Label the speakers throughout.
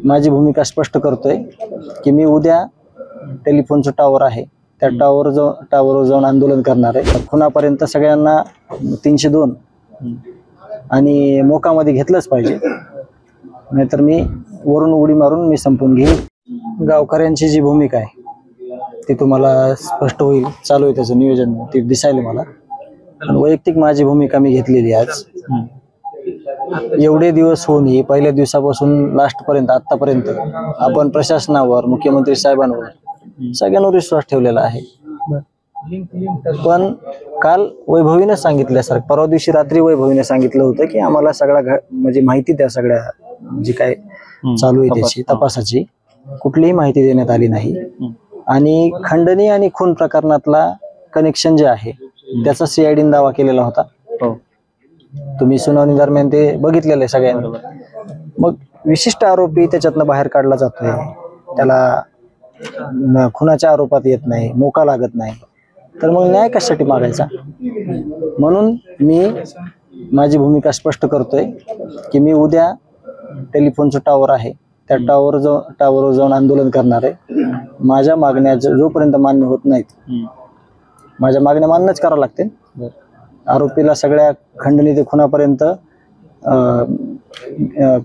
Speaker 1: माझी भूमिका स्पष्ट करतोय की मी उद्या टेलिफोनचं टावर आहे त्या टावरवर जाऊन आंदोलन करणार आहे। खुनापर्यंत सगळ्यांना 302 आणि मोकामध्ये घेतलंच पाहिजे, नाहीतर मी वरून उडी मारून मी संपून घेईन। गावकऱ्यांची जी भूमिका आहे ती तुम्हाला स्पष्ट होईल, चालू आहे त्याचं नियोजन, ते दिसायला मला। वैयक्तिक माझी भूमिका मी घेतलेली आज। एवढे दिवस होऊन पहिल्या दिवसापासून लास्ट पर्यंत आतापर्यंत आपण प्रशासनावर, मुख्यमंत्री साहेबांवर सगळ्यांवर विश्वास ठेवलेला आहे। पण काल वैभवीने सांगितल्यासारखं, परवा दिवशी रात्री वैभवीने सांगितलं होतं की आम्हाला सगळा म्हणजे माहिती त्या सगळ्या जी काय चालू आहे त्याची तपासाची कुठलीही माहिती देण्यात आली नाही। आणि खंडणी आणि खून प्रकरणातला कनेक्शन जे आहे त्याचा सीआयडीने दावा केलेला होता। तुम्ही सुनावणी दरम्यान ते बघितलेलं आहे सगळ्यांनी। मग विशिष्ट आरोपी त्याच्यातनं बाहेर काढला जातोय, त्याला खुनाच्या आरोपात येत नाही, मोका लागत नाही, तर मग न्याय कशासाठी मागायचा? म्हणून मी माझी भूमिका स्पष्ट करतोय की मी उद्या टेलिफोनचं टावर आहे त्या टावरवर जाऊन आंदोलन करणार आहे। माझ्या मागण्या जोपर्यंत मान्य होत नाहीत, माझ्या मागण्या मान्यच करावं लागते। आरोपीला सगळ्या खंडणी ते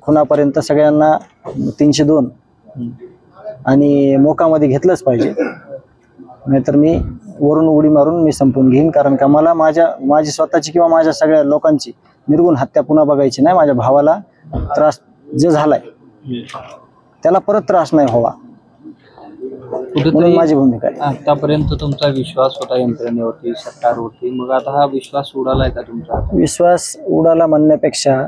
Speaker 1: खुनापर्यंत सगळ्यांना 302 आणि मोकामध्ये घेतलंच पाहिजे, नाहीतर मी वरून उडी मारून मी संपून घेईन। कारण का मला माझी स्वतःची किंवा माझ्या सगळ्या लोकांची निर्गुण हत्या पुन्हा बघायची नाही। माझ्या भावाला त्रास जे झालाय त्याला परत त्रास नाही व्हावा, म्हणून माझी भूमिका आहे।
Speaker 2: आतापर्यंत तुमचा विश्वास होता यंत्रणेवरती, सरकारवरती, मग आता हा विश्वास उडालाय का तुमचा?
Speaker 1: विश्वास उडाला म्हणण्यापेक्षा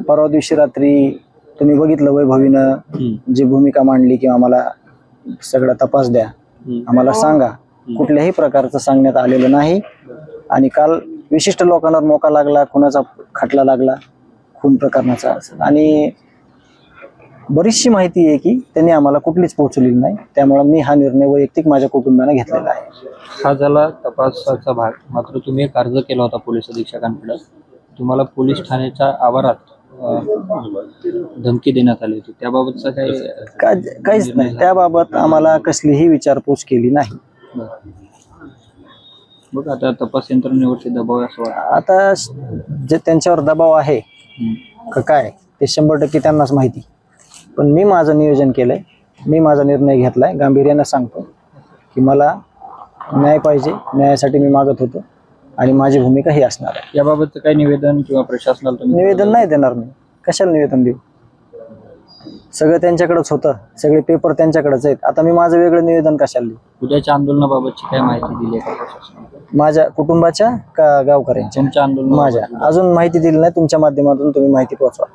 Speaker 1: परवा दिवशी रात्री तुम्ही बघितलं वैभवीनं जी भूमिका मांडली की आम्हाला सगळा तपास द्या, आम्हाला सांगा, कुठल्याही प्रकारचं सांगण्यात आलेलं नाही। आणि काल विशिष्ट लोकांवर मोका लागला, खुनाचा खटला लागला, खून प्रकरणाचा, आणि बरीचशी माहिती आहे की त्यांनी आम्हाला कुठलीच पोहोचलेली नाही। त्यामुळे मी हा निर्णय वैयक्तिक माझ्या कुटुंबाने घेतलेला आहे।
Speaker 2: हा झाला तपासाचा भाग। मात्र तुम्ही एक अर्ज केला होता पोलीस अधीक्षकांकडे, तुम्हाला पोलीस ठाण्याच्या आवारात धमकी देण्यात आली होती, त्याबाबतचा
Speaker 1: काहीच नाही, त्याबाबत आम्हाला कसलीही विचारपूस केली नाही।
Speaker 2: मग आता तपास यंत्रणेवरती दबाव असं वाटतं?
Speaker 1: आता जे त्यांच्यावर दबाव आहे काय ते 100% त्यांनाच माहिती। पण मी माझं नियोजन केलंय, मी माझा निर्णय घेतलाय, गांभीर्याने सांगतो की मला न्याय पाहिजे, न्यायासाठी मी मागत होतो आणि माझी भूमिका ही असणार आहे।
Speaker 2: याबाबत काही निवेदन किंवा प्रशासनाला तुम्ही?
Speaker 1: निवेदन नाही देणार मी, कशाला निवेदन देऊ? सगळं त्यांच्याकडेच होतं, सगळे पेपर त्यांच्याकडेच आहेत, आता मी माझं वेगळं निवेदन कशाला देऊ?
Speaker 2: उद्याच्या आंदोलनाबाबतची काय माहिती दिली आहे का प्रशासनाला?
Speaker 1: माझ्या कुटुंबाच्या का गावकऱ्यांच्या?
Speaker 2: तुमच्या आंदोलन
Speaker 1: माझ्या अजून माहिती दिली नाही, तुमच्या माध्यमातून तुम्ही माहिती पोहोचवा।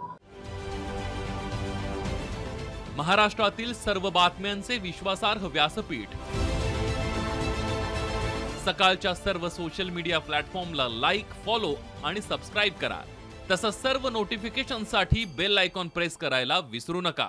Speaker 3: महाराष्ट्रातील सर्व बातम्यांचे विश्वासार्ह व्यासपीठ, सकाळच्या सर्व सोशल मीडिया प्लॅटफॉर्मला लाईक, फॉलो आणि सबस्क्राईब करा। तसंच सर्व नोटिफिकेशनसाठी बेल आयकॉन प्रेस करायला विसरू नका।